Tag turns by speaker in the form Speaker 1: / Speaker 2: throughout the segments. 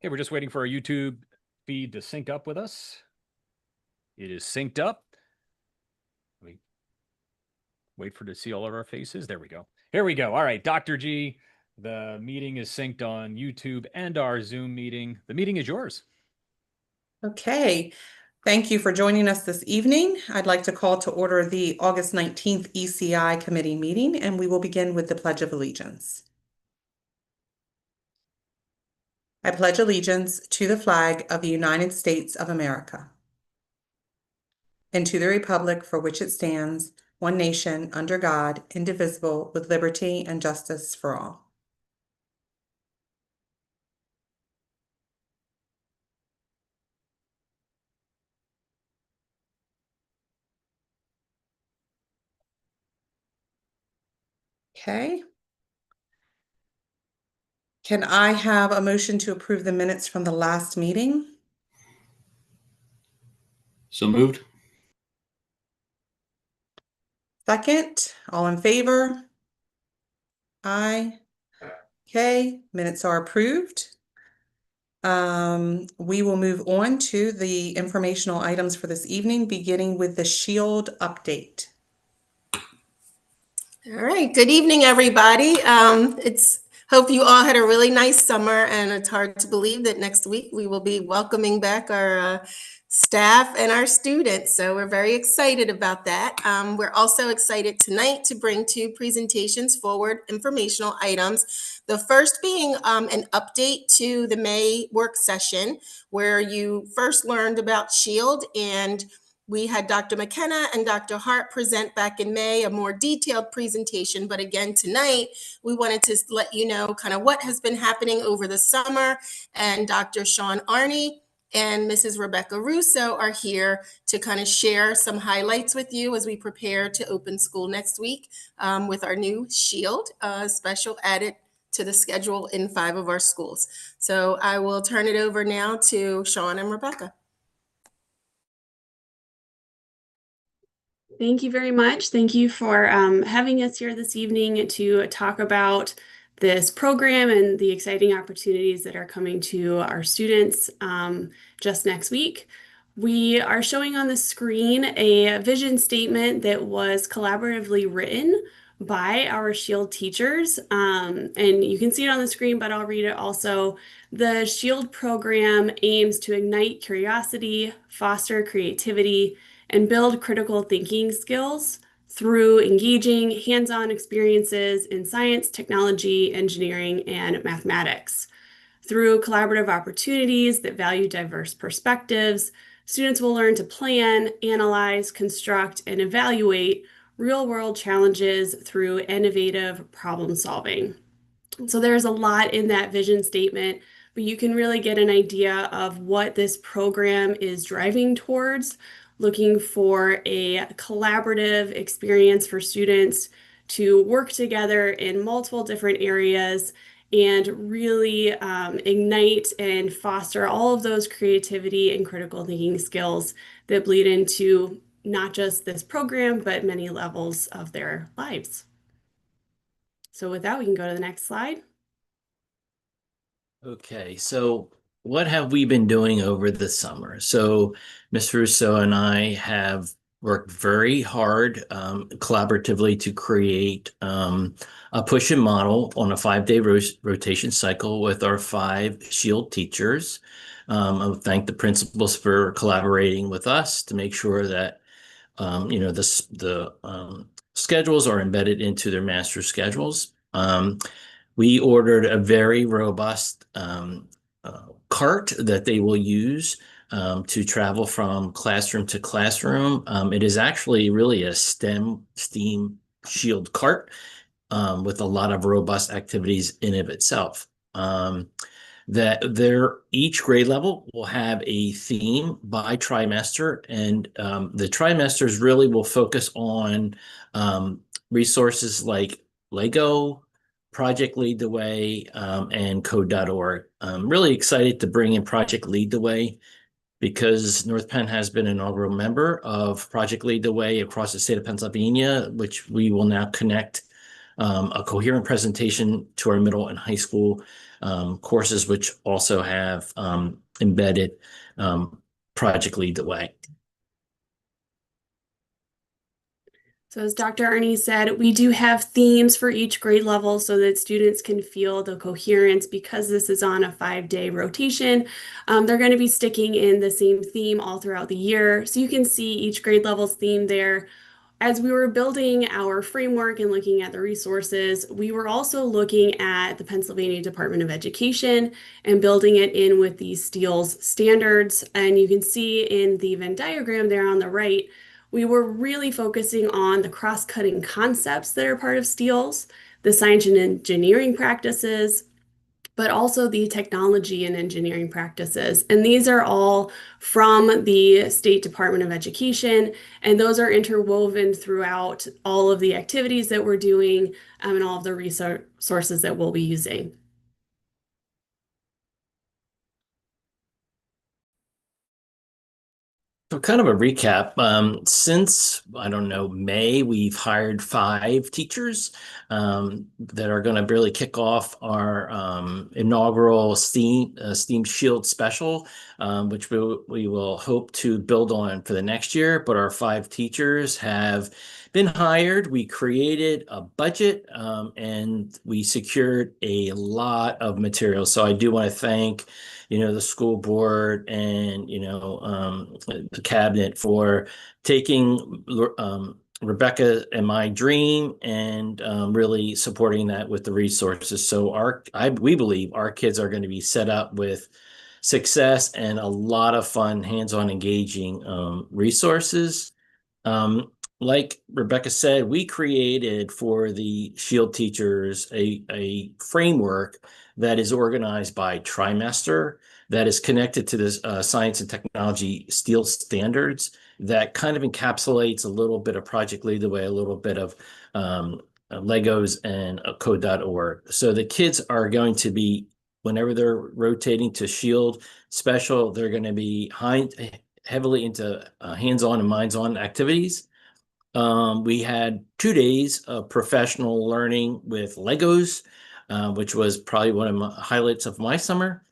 Speaker 1: Okay, we're just waiting for our YouTube feed to sync up with us. It is synced up. Let me wait for to see all of our faces. There we go. Here we go. All right, Dr. G, the meeting is synced on YouTube and our Zoom meeting. The meeting is yours.
Speaker 2: Okay, thank you for joining us this evening. I'd like to call to order the August 19th ECI committee meeting, and we will begin with the Pledge of Allegiance. I pledge allegiance to the flag of the United States of America and to the republic for which it stands, one nation, under God, indivisible, with liberty and justice for all. Okay. Can I have a motion to approve the minutes from the last meeting?
Speaker 3: So moved.
Speaker 2: Second, all in favor? Aye. Okay, minutes are approved. We will move on to the informational items for this evening, beginning with the SHIELD update.
Speaker 4: All right, good evening, everybody. Hope you all had a really nice summer, and it's hard to believe that next week we will be welcoming back our staff and our students. So we're very excited about that. We're also excited tonight to bring two presentations forward, informational items. The first being an update to the May work session, where you first learned about SHIELD, and we had Dr. McKenna and Dr. Hart present back in May a more detailed presentation. But again, tonight, we wanted to let you know kind of what has been happening over the summer. And Dr. Sean Arney and Mrs. Rebecca Russo are here to kind of share some highlights with you as we prepare to open school next week with our new SHIELD special added to the schedule in 5 of our schools. So I will turn it over now to Sean and Rebecca.
Speaker 5: Thank you very much. Thank you for having us here this evening to talk about this program and the exciting opportunities that are coming to our students just next week. We are showing on the screen a vision statement that was collaboratively written by our SHIELD teachers. And you can see it on the screen, but I'll read it also. The SHIELD program aims to ignite curiosity, foster creativity, and build critical thinking skills through engaging hands-on experiences in science, technology, engineering, and mathematics. Through collaborative opportunities that value diverse perspectives, students will learn to plan, analyze, construct, and evaluate real-world challenges through innovative problem solving. So there's a lot in that vision statement, but you can really get an idea of what this program is driving towards, looking for a collaborative experience for students to work together in multiple different areas and really ignite and foster all of those creativity and critical thinking skills that bleed into not just this program, but many levels of their lives. So with that, we can go to the next slide.
Speaker 3: Okay, so what have we been doing over the summer? So Ms. Russo and I have worked very hard collaboratively to create a push-in model on a 5-day rotation cycle with our 5 SHIELD teachers. I thank the principals for collaborating with us to make sure that the schedules are embedded into their master schedules. We ordered a very robust cart that they will use to travel from classroom to classroom. It is actually really a STEAM SHIELD cart with a lot of robust activities in of itself. That each grade level will have a theme by trimester, and the trimesters really will focus on resources like Lego, Project Lead the Way, and Code.org. I'm really excited to bring in Project Lead the Way because North Penn has been an inaugural member of Project Lead the Way across the state of Pennsylvania, which we will now connect a coherent presentation to our middle and high school courses, which also have embedded Project Lead the Way.
Speaker 5: So as Dr. Arnie said, we do have themes for each grade level so that students can feel the coherence. Because this is on a 5-day rotation, they're going to be sticking in the same theme all throughout the year. So you can see each grade level's theme there. As we were building our framework and looking at the resources, we were also looking at the Pennsylvania Department of Education and building it in with the STEELS standards. And you can see in the Venn diagram there on the right, we were really focusing on the cross-cutting concepts that are part of STEELS, the science and engineering practices, but also the technology and engineering practices. And these are all from the State Department of Education, and those are interwoven throughout all of the activities that we're doing and all of the resources that we'll be using.
Speaker 3: So kind of a recap. Since, I don't know, May, we've hired 5 teachers that are going to really kick off our inaugural STEAM Shield Special, which we will hope to build on for the next year. But our 5 teachers have been hired. We created a budget and we secured a lot of materials. So I do want to thank the school board and, the cabinet for taking Rebecca and my dream and really supporting that with the resources. So we believe our kids are going to be set up with success and a lot of fun, hands-on engaging resources. Like Rebecca said, we created for the Shield teachers a framework that is organized by trimester, that is connected to this science and technology STEEL standards, that kind of encapsulates a little bit of Project Lead the Way, a little bit of Legos and code.org. So the kids are going to be, whenever they're rotating to Shield Special, they're going to be heavily into hands-on and minds-on activities. We had 2 days of professional learning with Legos, which was probably one of the highlights of my summer,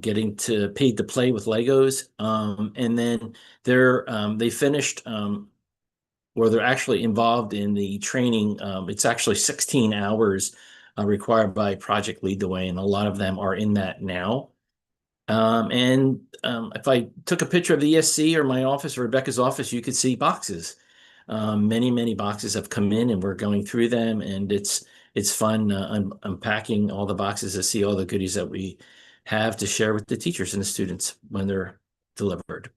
Speaker 3: getting paid to play with Legos. And then they finished, or they're actually involved in the training. It's actually 16 hours required by Project Lead the Way, and a lot of them are in that now. If I took a picture of the ESC or my office or Rebecca's office, you could see boxes. Many boxes have come in and we're going through them, and it's fun unpacking all the boxes to see all the goodies that we have to share with the teachers and the students when they're delivered.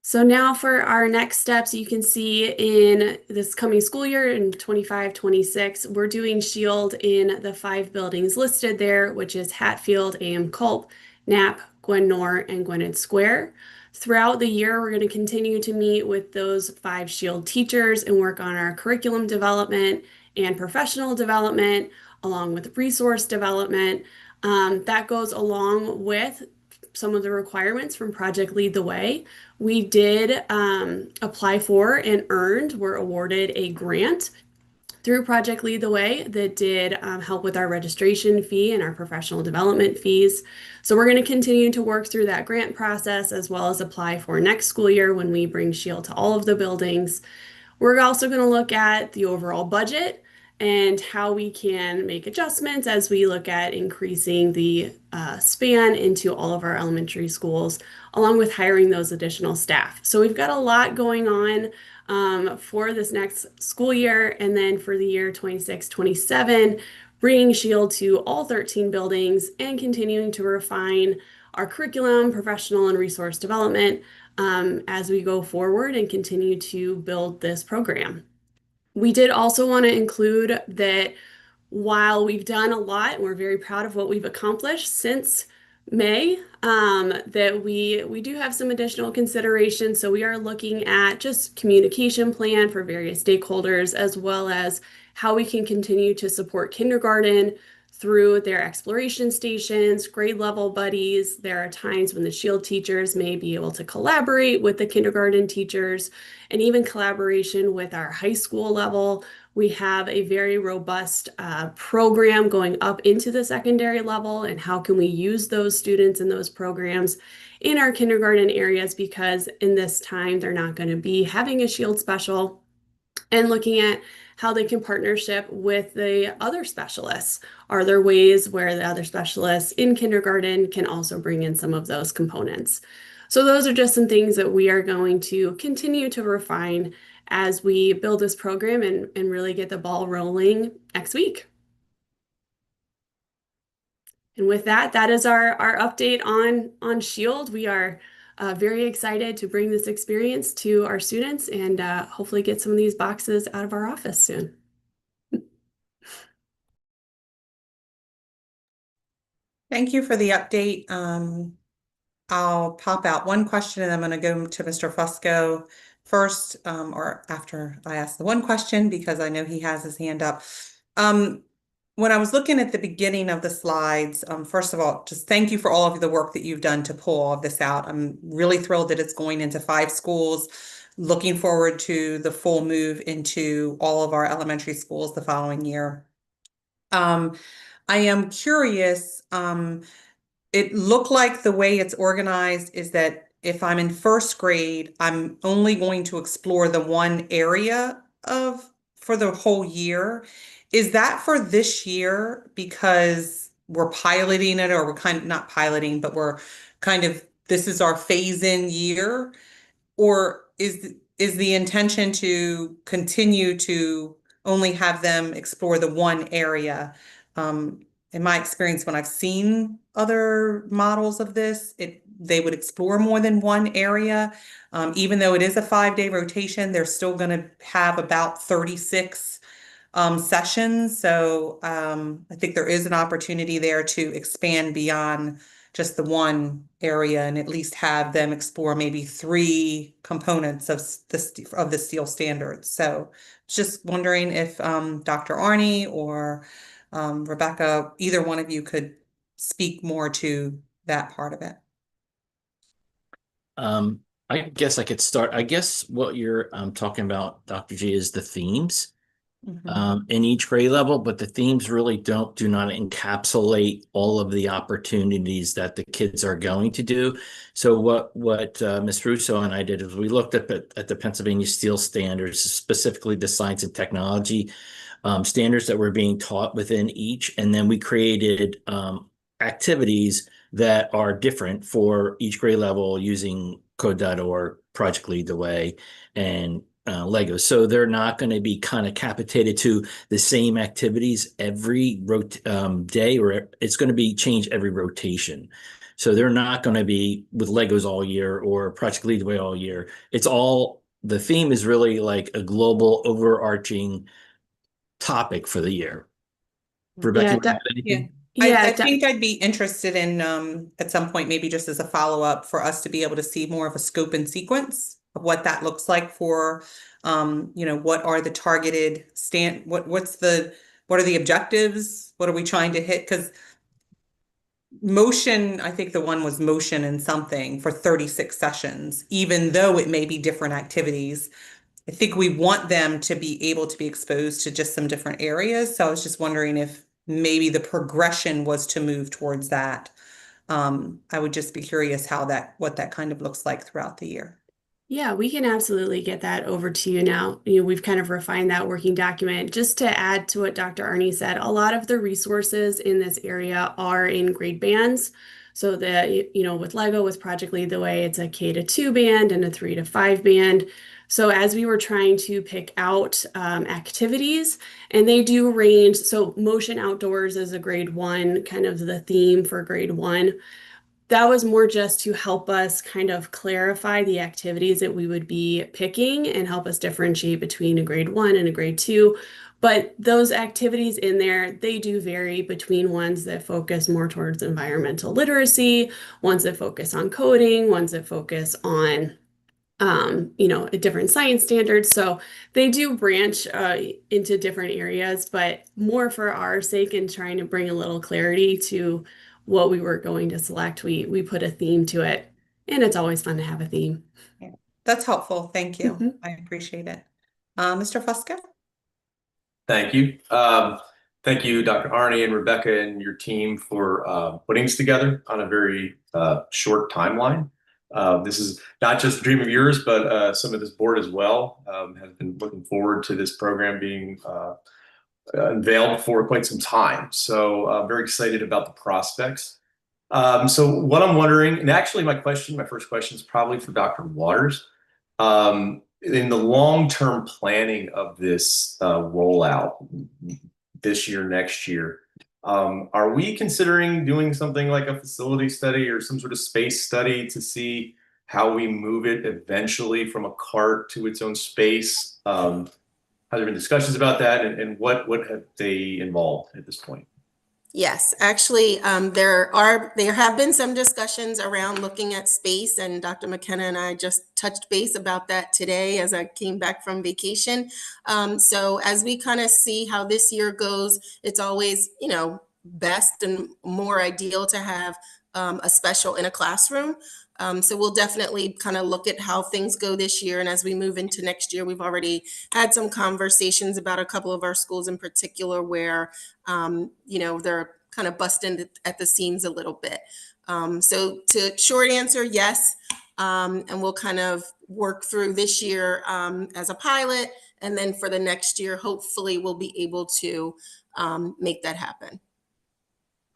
Speaker 5: So now for our next steps, you can see in this coming school year in 25-26, we're doing Shield in the 5 buildings listed there, which is Hatfield, AM Culp, Knapp, Gwen Norr, and Gwynedd Square. Throughout the year, we're going to continue to meet with those 5 Shield teachers and work on our curriculum development and professional development, along with resource development. That goes along with some of the requirements from Project Lead the Way. We did apply for and were awarded a grant through Project Lead the Way that did help with our registration fee and our professional development fees. So we're going to continue to work through that grant process as well as apply for next school year when we bring Shield to all of the buildings. We're also going to look at the overall budget and how we can make adjustments as we look at increasing the span into all of our elementary schools, along with hiring those additional staff. So we've got a lot going on for this next school year, and then for the year 26-27, bringing Shield to all 13 buildings and continuing to refine our curriculum, professional and resource development as we go forward and continue to build this program. We did also want to include that while we've done a lot, and we're very proud of what we've accomplished since May, that we do have some additional considerations. So we are looking at just communication plan for various stakeholders, as well as how we can continue to support kindergarten through their exploration stations, grade level buddies. There are times when the Shield teachers may be able to collaborate with the kindergarten teachers, and even collaboration with our high school level. We have a very robust program going up into the secondary level, and how can we use those students in those programs in our kindergarten areas, because in this time they're not going to be having a Shield special, and looking at how they can partnership with the other specialists. Are there ways where the other specialists in kindergarten can also bring in some of those components? So those are just some things that we are going to continue to refine as we build this program and really get the ball rolling next week. And with that, that is our update on Shield. We are very excited to bring this experience to our students and hopefully get some of these boxes out of our office soon.
Speaker 2: Thank you for the update. I'll pop out one question and I'm going to go to Mr. Fusco first, or after I ask the one question, because I know he has his hand up. When I was looking at the beginning of the slides, first of all, just thank you for all of the work that you've done to pull all of this out. I'm really thrilled that it's going into 5 schools. Looking forward to the full move into all of our elementary schools the following year. I am curious, it looked like the way it's organized is that if I'm in first grade, I'm only going to explore the one area for the whole year. Is that for this year because we're piloting it, or we're kind of not piloting, but we're kind of, this is our phase-in year? Or is the intention to continue to only have them explore the one area? In my experience, when I've seen other models of this, they would explore more than one area. Even though it is a 5-day rotation, they're still going to have about 36 sessions. So I think there is an opportunity there to expand beyond just the one area and at least have them explore maybe 3 components of the STEEL standards. So just wondering if Dr. Arnie or Rebecca, either one of you could speak more to that part of it.
Speaker 3: I guess I could start. I guess what you're talking about, Dr. G, is the themes in each grade level, but the themes really do not encapsulate all of the opportunities that the kids are going to do. So what Ms. Russo and I did is we looked at the Pennsylvania STEEL standards, specifically the science and technology standards that were being taught within each, and then we created activities that are different for each grade level using Code.org, Project Lead the Way, and Lego. So they're not going to be kind of capitated to the same activities every day, or it's going to be changed every rotation. So they're not going to be with Legos all year or Project Lead the Way all year. It's all, the theme is really like a global overarching topic for the year. Rebecca, you have anything?
Speaker 2: I think I'd be interested in at some point, maybe just as a follow-up, for us to be able to see more of a scope and sequence of what that looks like for what are the targeted what are the objectives? What are we trying to hit? Because motion, I think the one was motion and something for 36 sessions, even though it may be different activities. I think we want them to be able to be exposed to just some different areas. So I was just wondering if maybe the progression was to move towards that. I would just be curious what that kind of looks like throughout the year.
Speaker 5: Yeah, we can absolutely get that over to you now. We've kind of refined that working document. Just to add to what Dr. Arnie said, a lot of the resources in this area are in grade bands. So that, with Lego, with Project Lead the Way, it's a K-2 band and a 3-5 band. So as we were trying to pick out activities, and they do range, so motion outdoors is a grade 1, kind of the theme for grade 1. That was more just to help us kind of clarify the activities that we would be picking and help us differentiate between a grade 1 and a grade 2. But those activities in there, they do vary between ones that focus more towards environmental literacy, ones that focus on coding, ones that focus on different science standards. So they do branch into different areas, but more for our sake and trying to bring a little clarity to what we were going to select, we put a theme to it, and it's always fun to have a theme.
Speaker 2: Yeah, that's helpful. Thank you.
Speaker 5: Mhm.
Speaker 2: I appreciate it. Mr. Fusco?
Speaker 6: Thank you. Thank you, Dr. Arnie and Rebecca and your team for putting this together on a very short timeline. This is not just a dream of yours, but some of this board as well has been looking forward to this program being unveiled for quite some time. So I'm very excited about the prospects. So what I'm wondering, and actually my first question is probably for Dr. Waters. In the long-term planning of this rollout this year, next year, are we considering doing something like a facility study or some sort of space study to see how we move it eventually from a cart to its own space? Have there been discussions about that, and what have they involved at this point?
Speaker 4: Yes, actually, there have been some discussions around looking at space, and Dr. McKenna and I just touched base about that today as I came back from vacation. So as we kind of see how this year goes, it's always, best and more ideal to have a special in a classroom. So we'll definitely kind of look at how things go this year. And as we move into next year, we've already had some conversations about a couple of our schools in particular where, they're kind of busting at the seams a little bit. So to short answer, yes. And we'll kind of work through this year as a pilot. And then for the next year, hopefully we'll be able to make that happen.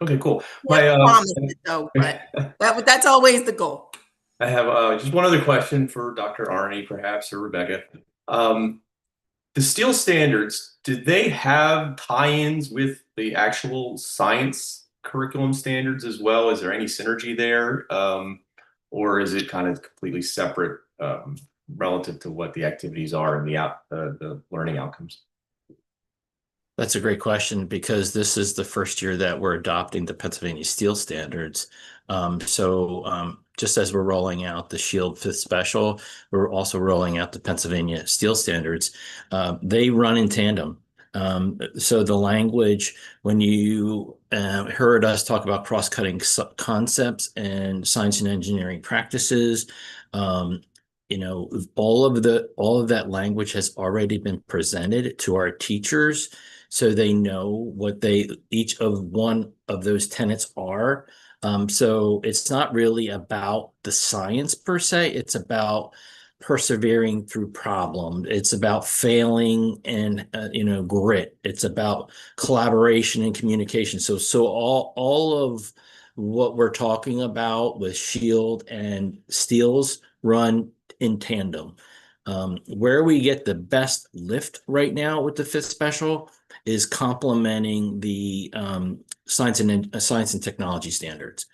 Speaker 6: Okay, cool.
Speaker 4: Can't promise it though, but that's always the goal.
Speaker 6: I have just one other question for Dr. Arnie, perhaps, or Rebecca. The STEEL standards, did they have tie-ins with the actual science curriculum standards as well? Is there any synergy there? Or is it kind of completely separate relative to what the activities are and the learning outcomes?
Speaker 3: That's a great question because this is the first year that we're adopting the Pennsylvania STEEL standards. Just as we're rolling out the Shield 5th Special, we're also rolling out the Pennsylvania STEEL standards. They run in tandem. So the language, when you heard us talk about cross-cutting concepts and science and engineering practices, all of that language has already been presented to our teachers, so they know what each of one of those tenets are. So it's not really about the science per se. It's about persevering through problems. It's about failing and grit. It's about collaboration and communication. So all of what we're talking about with Shield and Steels run in tandem. Where we get the best lift right now with the 5th Special is complementing the science and technology standards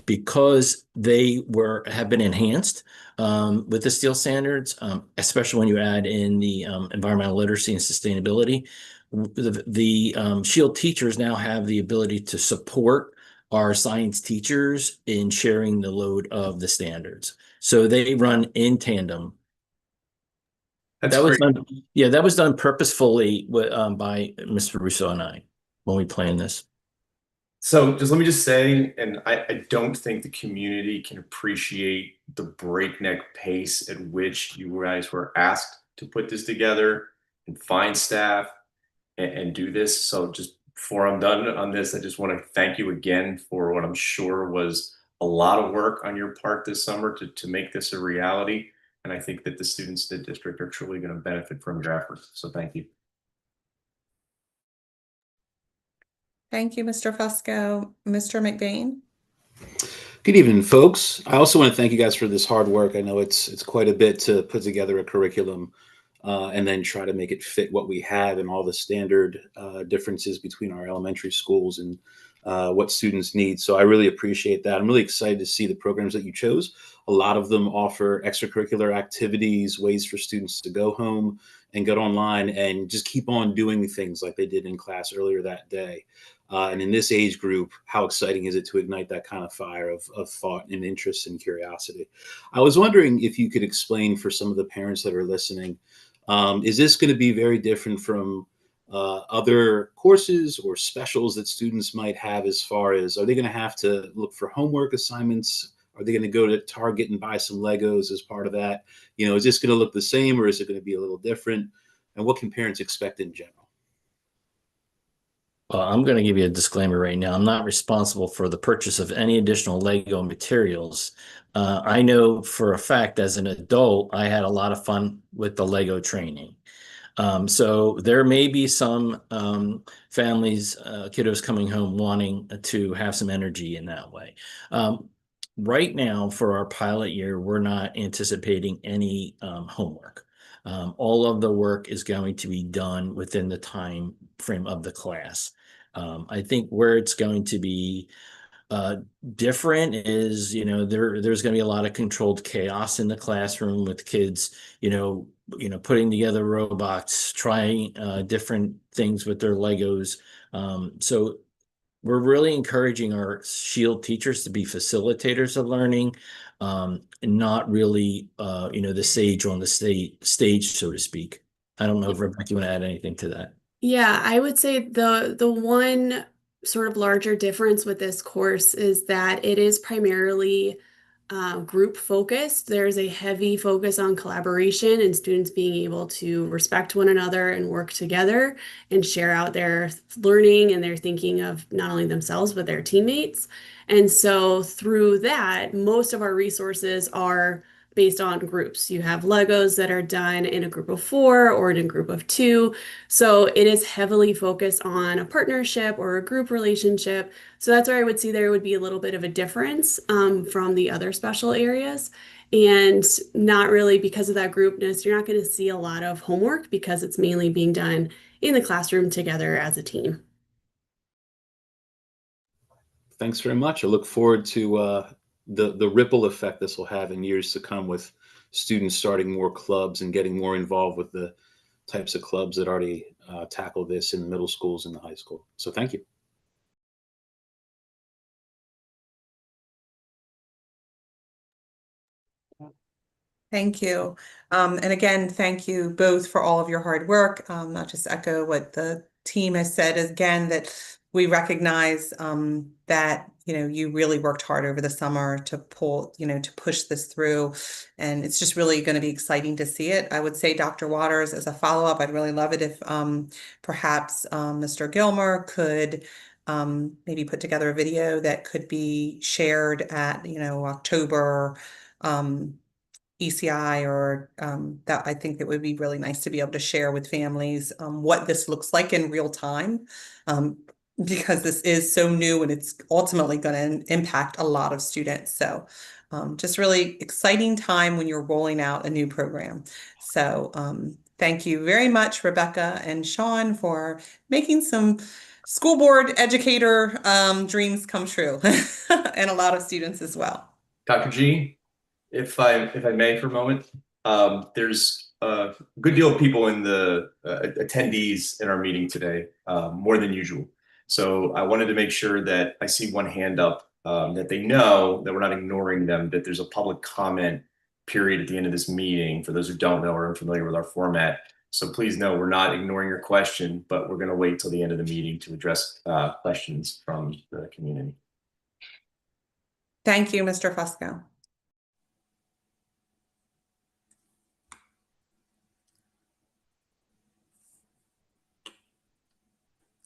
Speaker 3: because they have been enhanced with the STEEL standards, especially when you add in the environmental literacy and sustainability. The Shield teachers now have the ability to support our science teachers in sharing the load of the standards. So they run in tandem.
Speaker 6: That's
Speaker 3: That was
Speaker 6: great.
Speaker 3: done, that was done purposefully by Mr. Russo and I when we planned this.
Speaker 6: So let me just say, and I don't think the community can appreciate the breakneck pace at which you guys were asked to put this together and find staff and do this. So just before I'm done on this, I just want to thank you again for what I'm sure was a lot of work on your part this summer to make this a reality. And I think that the students in the district are truly going to benefit from your efforts. So thank you.
Speaker 2: Thank you, Mr. Fusco. Mr. McBain?
Speaker 7: Good evening, folks. I also want to thank you guys for this hard work. I know it's quite a bit to put together a curriculum and then try to make it fit what we have and all the standard differences between our elementary schools and what students need. So I really appreciate that. I'm really excited to see the programs that you chose. A lot of them offer extracurricular activities, ways for students to go home and get online and just keep on doing things like they did in class earlier that day. And in this age group, how exciting is it to ignite that kind of fire of thought and interest and curiosity? I was wondering if you could explain for some of the parents that are listening, is this going to be very different from other courses or specials that students might have, as far as, are they going to have to look for homework assignments? Are they going to go to Target and buy some Legos as part of that? You know, is this going to look the same or is it going to be a little different? And what can parents expect in general?
Speaker 3: Well, I'm going to give you a disclaimer right now. I'm not responsible for the purchase of any additional Lego materials. I know for a fact as an adult, I had a lot of fun with the Lego training. So there may be some families, kiddos coming home wanting to have some energy in that way. Right now, for our pilot year, we're not anticipating any homework. All of the work is going to be done within the time frame of the class. I think where it's going to be different is, there's going to be a lot of controlled chaos in the classroom with kids, putting together robots, trying different things with their Legos. So we're really encouraging our SHIELD teachers to be facilitators of learning, and not really, the sage on the stage, so to speak. I don't know if Rebecca, you want to add anything to that?
Speaker 5: Yeah, I would say the one sort of larger difference with this course is that it is primarily group focused. There's a heavy focus on collaboration and students being able to respect one another and work together and share out their learning and their thinking of not only themselves, but their teammates. And so through that, most of our resources are based on groups. You have Legos that are done in a group of 4 or in a group of 2. So it is heavily focused on a partnership or a group relationship. So that's where I would see there would be a little bit of a difference from the other special areas. And not really because of that groupness, you're not going to see a lot of homework because it's mainly being done in the classroom together as a team.
Speaker 7: Thanks very much. I look forward to the ripple effect this will have in years to come, with students starting more clubs and getting more involved with the types of clubs that already tackle this in the middle schools and the high school. So thank you.
Speaker 2: Thank you. And again, thank you both for all of your hard work. I'll just echo what the team has said again, that we recognize that, you really worked hard over the summer to to push this through. And it's just really going to be exciting to see it. I would say, Dr. Waters, as a follow-up, I'd really love it if perhaps Mr. Gilmer could maybe put together a video that could be shared at, October ECI, or that I think it would be really nice to be able to share with families what this looks like in real time, because this is so new and it's ultimately going to impact a lot of students. So just really exciting time when you're rolling out a new program. So thank you very much, Rebecca and Sean, for making some school board educator dreams come true, and a lot of students as well.
Speaker 6: Dr. G, if I may for a moment, there's a good deal of people in the attendees in our meeting today, more than usual. So I wanted to make sure that I see one hand up, that they know that we're not ignoring them, that there's a public comment period at the end of this meeting for those who don't know or are unfamiliar with our format. So please know we're not ignoring your question, but we're going to wait till the end of the meeting to address questions from the community.
Speaker 2: Thank you, Mr. Fusco.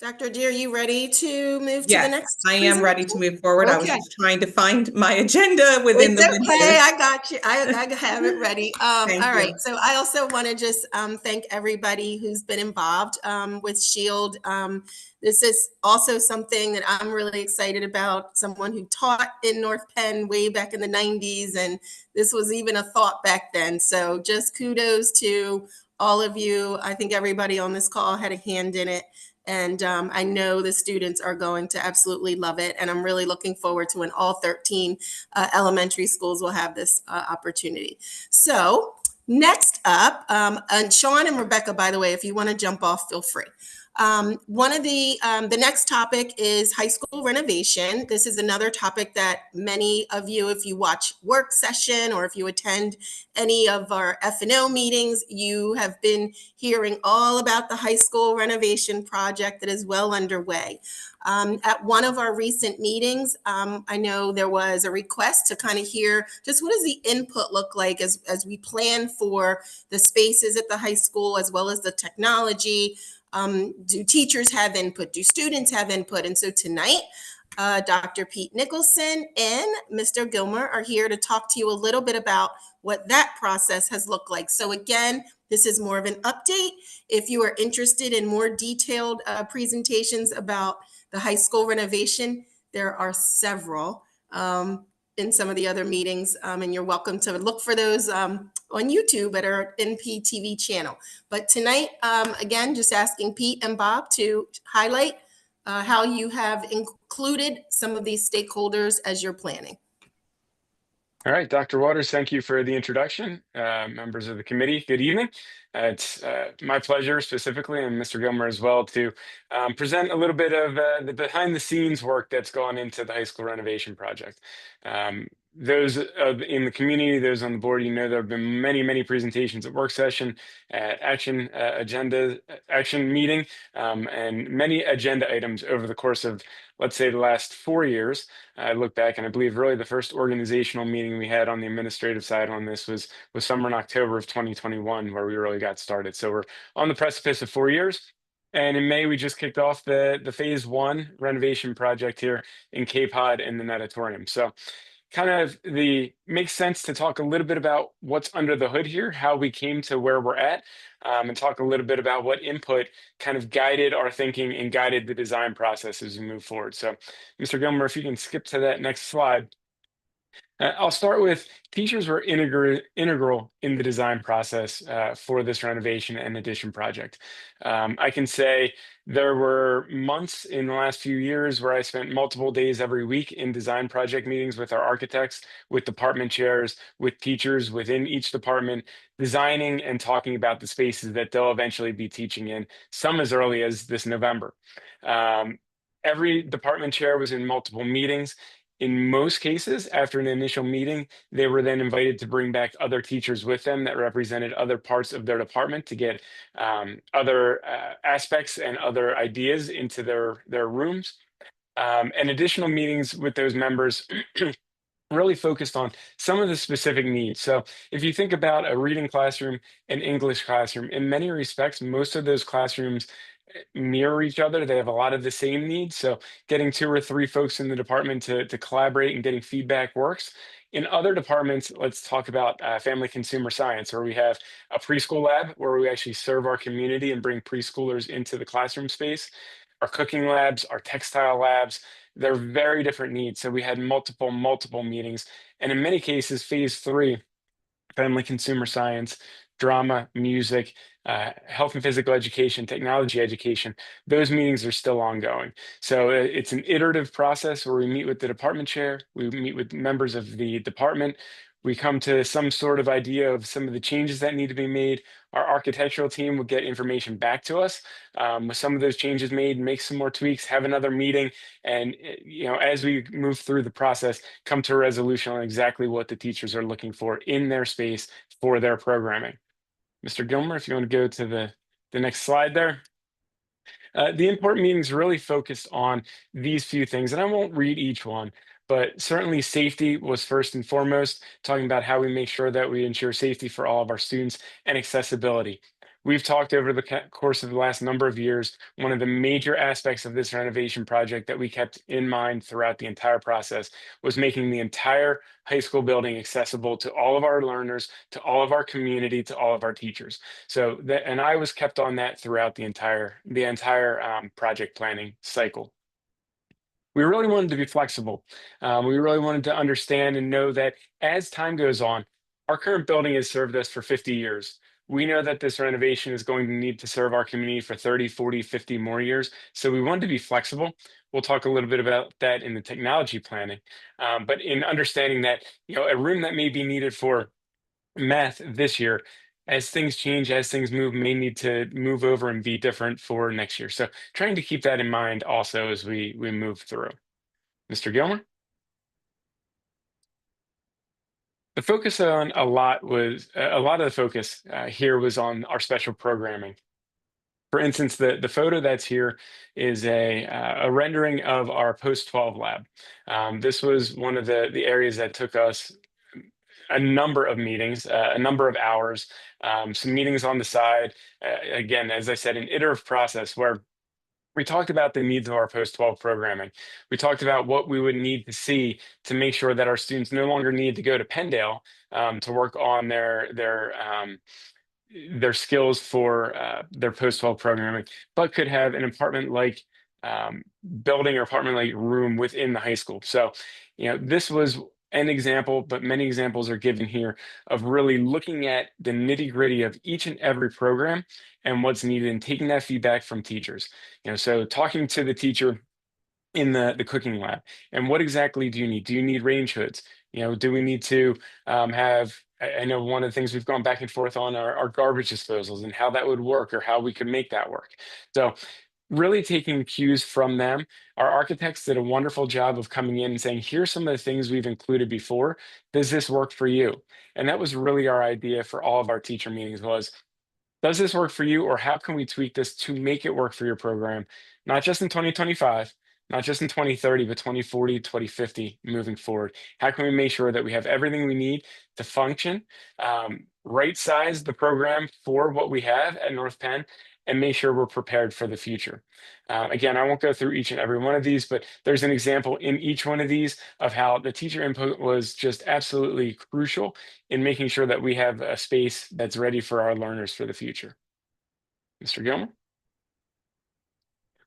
Speaker 4: Dr. Deere, you ready to move to the
Speaker 2: Yes,
Speaker 4: next?
Speaker 2: I am ready to move forward. I was
Speaker 4: Okay.
Speaker 2: just trying to find my agenda within
Speaker 4: It's
Speaker 2: the
Speaker 4: okay,
Speaker 2: window.
Speaker 4: I got you. I have it ready. All
Speaker 2: Thank
Speaker 4: right.
Speaker 2: you.
Speaker 4: So I also want to just thank everybody who's been involved with SHIELD. This is also something that I'm really excited about. Someone who taught in North Penn way back in the 90s, and this was even a thought back then. So just kudos to all of you, I think everybody on this call had a hand in it. And I know the students are going to absolutely love it. And I'm really looking forward to when all 13 elementary schools will have this opportunity. So next up, and Sean and Rebecca, by the way, if you want to jump off, feel free. One of the next topic is high school renovation. This is another topic that many of you, if you watch work session or if you attend any of our F&O meetings, you have been hearing all about the high school renovation project that is well underway. At one of our recent meetings, I know there was a request to kind of hear just what does the input look like as we plan for the spaces at the high school as well as the technology. Do teachers have input? Do students have input? And so tonight, Dr. Pete Nicholson and Mr. Gilmer are here to talk to you a little bit about what that process has looked like. So again, this is more of an update. If you are interested in more detailed presentations about the high school renovation, there are several in some of the other meetings, and you're welcome to look for those on YouTube at our NPTV channel. But tonight, again, just asking Pete and Bob to highlight how you have included some of these stakeholders as you're planning.
Speaker 8: All right, Dr. Waters, thank you for the introduction. Members of the committee, good evening. It's my pleasure specifically, and Mr. Gilmer as well, to present a little bit of the behind the scenes work that's gone into the high school renovation project. Those in the community, those on the board, you know there have been many presentations at work session, at action meeting, and many agenda items over the course of, let's say, the last 4 years. I look back and I believe really the first organizational meeting we had on the administrative side on this was summer in October of 2021, where we really got started. So we're on the precipice of 4 years. And in May, we just kicked off the phase 1 renovation project here in Cape Cod in the natatorium. So kind of makes sense to talk a little bit about what's under the hood here, how we came to where we're at, and talk a little bit about what input kind of guided our thinking and guided the design process as we move forward. So, Mr. Gilmer, if you can skip to that next slide. I'll start with teachers were integral in the design process for this renovation and addition project. I can say there were months in the last few years where I spent multiple days every week in design project meetings with our architects, with department chairs, with teachers within each department, designing and talking about the spaces that they'll eventually be teaching in, some as early as this November. Every department chair was in multiple meetings. In most cases, after an initial meeting, they were then invited to bring back other teachers with them that represented other parts of their department to get other aspects and other ideas into their rooms. And additional meetings with those members really focused on some of the specific needs. So if you think about a reading classroom, an English classroom, in many respects, most of those classrooms mirror each other. They have a lot of the same needs. So getting 2 or 3 folks in the department to collaborate and getting feedback works. In other departments, let's talk about family consumer science, where we have a preschool lab where we actually serve our community and bring preschoolers into the classroom space. Our cooking labs, our textile labs, they're very different needs. So we had multiple meetings. And in many cases, phase 3, family consumer science, drama, music, health and physical education, technology education, those meetings are still ongoing. So it's an iterative process where we meet with the department chair, we meet with members of the department, we come to some sort of idea of some of the changes that need to be made. Our architectural team will get information back to us with some of those changes made, make some more tweaks, have another meeting, and as we move through the process, come to a resolution on exactly what the teachers are looking for in their space for their programming. Mr. Gilmer, if you want to go to the next slide there. The import meetings really focused on these few things, and I won't read each one, but certainly safety was first and foremost, talking about how we make sure that we ensure safety for all of our students and accessibility. We've talked over the course of the last number of years, one of the major aspects of this renovation project that we kept in mind throughout the entire process was making the entire high school building accessible to all of our learners, to all of our community, to all of our teachers. So and I was kept on that throughout the entire project planning cycle. We really wanted to be flexible. We really wanted to understand and know that as time goes on, our current building has served us for 50 years. we know that this renovation is going to need to serve our community for 30, 40, 50 more years. So we wanted to be flexible. We'll talk a little bit about that in the technology planning. But in understanding that, a room that may be needed for math this year, as things change, as things move, may need to move over and be different for next year. So trying to keep that in mind also as we move through. Mr. Gilmer? The focus on a lot of the focus here was on our special programming. For instance, the photo that's here is a rendering of our post-12 lab. This was one of the areas that took us a number of meetings, a number of hours, some meetings on the side. Again, as I said, an iterative process where we talked about the needs of our post-12 programming. We talked about what we would need to see to make sure that our students no longer need to go to Penndale to work on their skills for their post-12 programming, but could have an apartment-like building or apartment-like room within the high school. So, this was an example, but many examples are given here of really looking at the nitty-gritty of each and every program and what's needed and taking that feedback from teachers. So talking to the teacher in the cooking lab, and what exactly do you need? Do you need range hoods? Do we need to have, I know one of the things we've gone back and forth on are garbage disposals and how that would work or how we could make that work. So really taking cues from them. Our architects did a wonderful job of coming in and saying, here's some of the things we've included before. Does this work for you? And that was really our idea for all of our teacher meetings was, does this work for you, or how can we tweak this to make it work for your program, not just in 2025, not just in 2030, but 2040, 2050 moving forward? How can we make sure that we have everything we need to function, right size the program for what we have at North Penn, and make sure we're prepared for the future? Again, I won't go through each and every one of these, but there's an example in each one of these of how the teacher input was just absolutely crucial in making sure that we have a space that's ready for our learners for the future. Mr. Gilmer?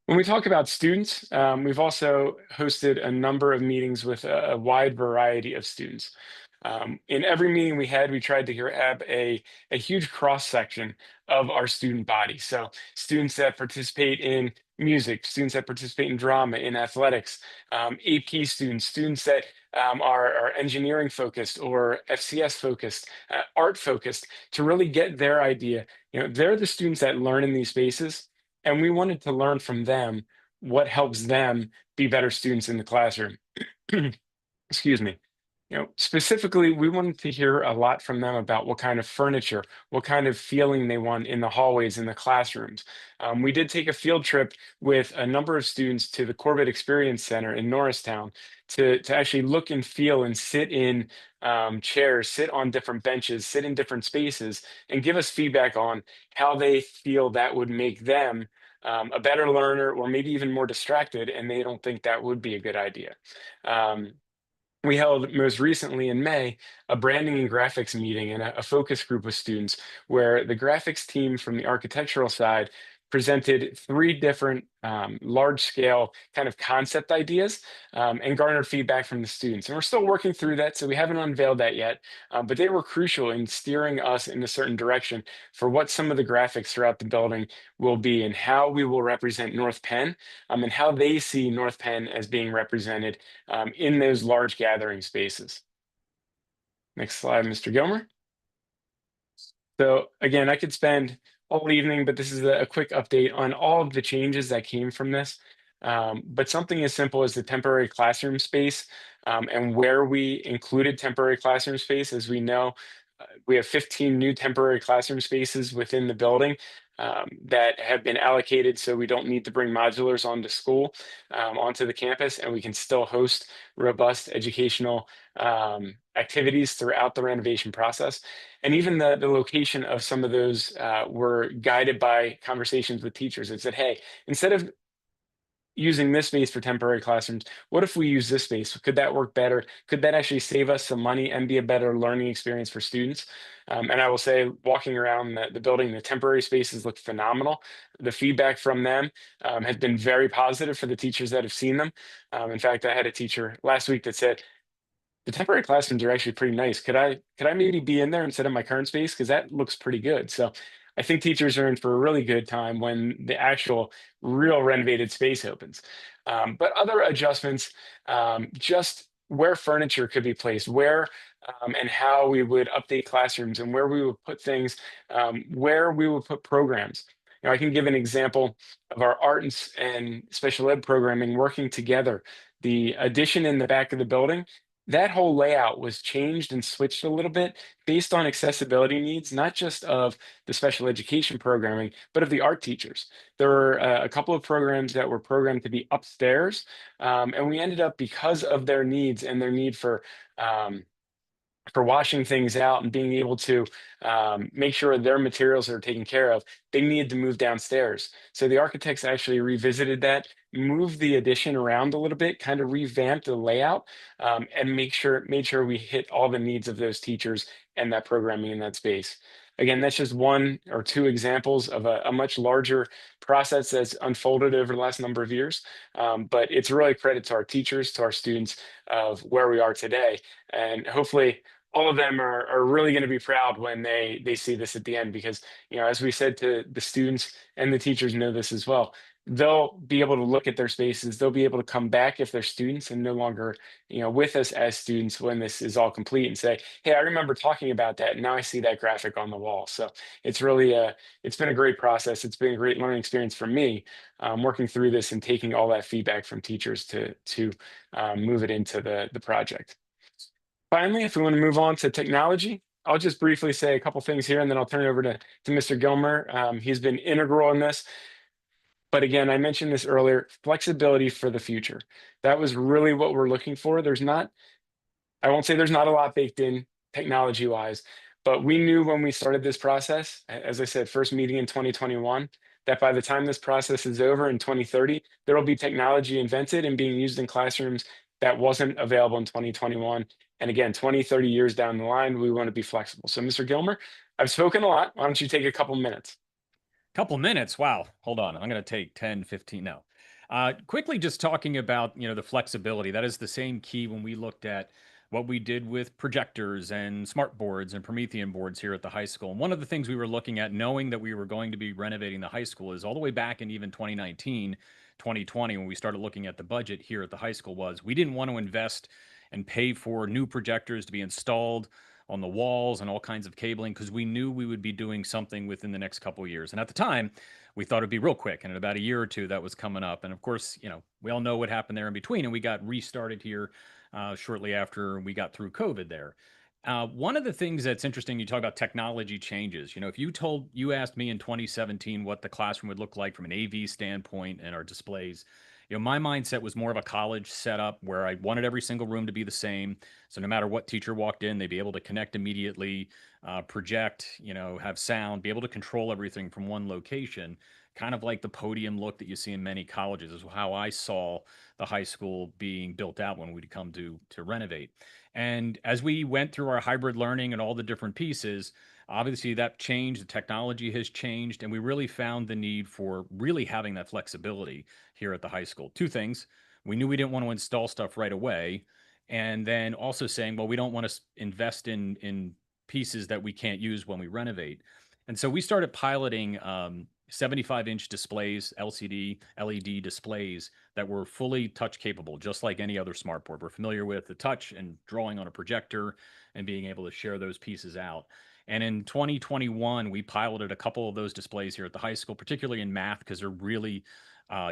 Speaker 8: When we talk about students, we've also hosted a number of meetings with a wide variety of students. In every meeting we had, we tried to have a huge cross-section of our student body. So students that participate in music, students that participate in drama, in athletics, AP students, students that are engineering focused or FCS focused, art focused, to really get their idea. They're the students that learn in these spaces, and we wanted to learn from them what helps them be better students in the classroom. Excuse me. Specifically, we wanted to hear a lot from them about what kind of furniture, what kind of feeling they want in the hallways, in the classrooms. We did take a field trip with a number of students to the Corbett Experience Center in Norristown to actually look and feel and sit in chairs, sit on different benches, sit in different spaces, and give us feedback on how they feel that would make them a better learner, or maybe even more distracted, and they don't think that would be a good idea. We held most recently in May a branding and graphics meeting and a focus group with students where the graphics team from the architectural side presented 3 different large scale kind of concept ideas and garnered feedback from the students. And we're still working through that, so we haven't unveiled that yet, but they were crucial in steering us in a certain direction for what some of the graphics throughout the building will be and how we will represent North Penn and how they see North Penn as being represented in those large gathering spaces. Next slide, Mr. Gilmer. So again, I could spend all evening, but this is a quick update on all of the changes that came from this. But something as simple as the temporary classroom space and where we included temporary classroom space. As we know, we have 15 new temporary classroom spaces within the building that have been allocated, so we don't need to bring modulars onto school, onto the campus, and we can still host robust educational activities throughout the renovation process. And even the location of some of those were guided by conversations with teachers. It said, hey, instead of using this space for temporary classrooms, what if we use this space? Could that work better? Could that actually save us some money and be a better learning experience for students? And I will say, walking around the building, the temporary spaces look phenomenal. The feedback from them has been very positive for the teachers that have seen them. In fact, I had a teacher last week that said, the temporary classrooms are actually pretty nice. Could I maybe be in there instead of my current space? Because that looks pretty good. So I think teachers are in for a really good time when the actual real renovated space opens. But other adjustments, just where furniture could be placed, where and how we would update classrooms and where we would put things, where we would put programs. I can give an example of our arts and special ed programming working together. The addition in the back of the building, that whole layout was changed and switched a little bit based on accessibility needs, not just of the special education programming, but of the art teachers. There were a couple of programs that were programmed to be upstairs, and we ended up, because of their needs and their need for washing things out and being able to make sure their materials are taken care of, they needed to move downstairs. So the architects actually revisited that, moved the addition around a little bit, kind of revamped the layout, and made sure we hit all the needs of those teachers and that programming in that space. Again, that's just one or two examples of a much larger process that's unfolded over the last number of years. But it's really a credit to our teachers, to our students, of where we are today. And hopefully all of them are really going to be proud when they see this at the end, because, as we said, to the students, and the teachers know this as well, they'll be able to look at their spaces, they'll be able to come back if they're students and no longer with us as students when this is all complete, and say, hey, I remember talking about that, and now I see that graphic on the wall. So it's really it's been a great process. It's been a great learning experience for me, working through this and taking all that feedback from teachers to move it into the project. Finally, if we want to move on to technology, I'll just briefly say a couple things here, and then I'll turn it over to Mr. Gilmer. He's been integral in this. But again, I mentioned this earlier, flexibility for the future. That was really what we're looking for. I won't say there's not a lot baked in technology-wise, but we knew when we started this process, as I said, first meeting in 2021, that by the time this process is over in 2030, there will be technology invented and being used in classrooms that wasn't available in 2021. And again, 20, 30 years down the line, we want to be flexible. So Mr. Gilmer, I've spoken a lot. Why don't you take a couple minutes?
Speaker 1: Couple minutes. Wow. Hold on. I'm going to take 10, 15. No. Quickly, just talking about, the flexibility. That is the same key when we looked at what we did with projectors and smart boards and Promethean boards here at the high school. And one of the things we were looking at, knowing that we were going to be renovating the high school, is all the way back in even 2019, 2020, when we started looking at the budget here at the high school, was we didn't want to invest and pay for new projectors to be installed on the walls and all kinds of cabling, because we knew we would be doing something within the next couple of years. And at the time, we thought it'd be real quick. And in about a year or two, that was coming up. And of course, we all know what happened there in between. And we got restarted here shortly after we got through COVID there. One of the things that's interesting, you talk about technology changes. If you asked me in 2017 what the classroom would look like from an AV standpoint and our displays, my mindset was more of a college setup where I wanted every single room to be the same. So no matter what teacher walked in, they'd be able to connect immediately, project, have sound, be able to control everything from one location. Kind of like the podium look that you see in many colleges is how I saw the high school being built out when we'd come to renovate. And as we went through our hybrid learning and all the different pieces, obviously that changed, the technology has changed, and we really found the need for really having that flexibility here at the high school. Two things. We knew we didn't want to install stuff right away. And then also saying, well, we don't want to invest in pieces that we can't use when we renovate. And so we started piloting 75-inch displays, LCD, LED displays that were fully touch capable, just like any other smart board. We're familiar with the touch and drawing on a projector and being able to share those pieces out. And in 2021, we piloted a couple of those displays here at the high school, particularly in math, because they're really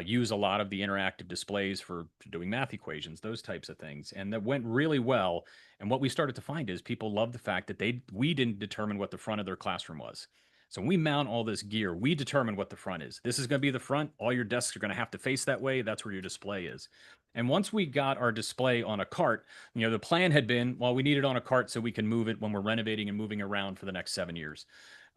Speaker 1: use a lot of the interactive displays for doing math equations, those types of things. And that went really well. And what we started to find is people love the fact that we didn't determine what the front of their classroom was. So when we mount all this gear, we determine what the front is. This is going to be the front. All your desks are going to have to face that way. That's where your display is. And once we got our display on a cart, the plan had been, well, we need it on a cart so we can move it when we're renovating and moving around for the next 7 years.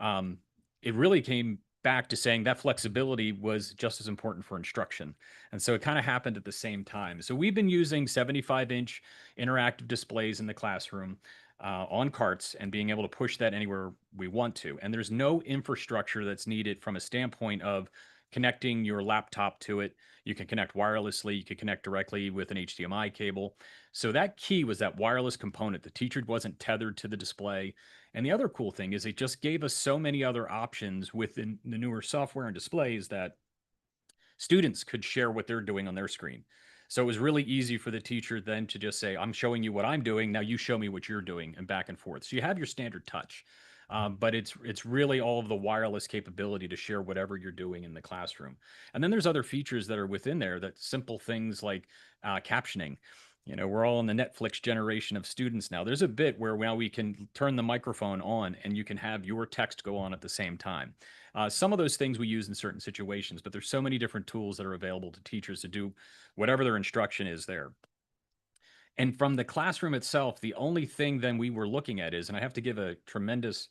Speaker 1: It really came back to saying that flexibility was just as important for instruction. And so it kind of happened at the same time. So we've been using 75-inch interactive displays in the classroom on carts and being able to push that anywhere we want to. And there's no infrastructure that's needed from a standpoint of connecting your laptop to it. You can connect wirelessly. You can connect directly with an HDMI cable. So that key was that wireless component. The teacher wasn't tethered to the display. And the other cool thing is it just gave us so many other options within the newer software and displays that students could share what they're doing on their screen. So it was really easy for the teacher then to just say, I'm showing you what I'm doing. Now you show me what you're doing, and back and forth. So you have your standard touch, but it's really all of the wireless capability to share whatever you're doing in the classroom. And then there's other features that are within there, that simple things like captioning. You know, we're all in the Netflix generation of students now. There's a bit where now we can turn the microphone on and you can have your text go on at the same time. Some of those things we use in certain situations, but there's so many different tools that are available to teachers to do whatever their instruction is there. And from the classroom itself, the only thing then we were looking at is, and I have to give a tremendous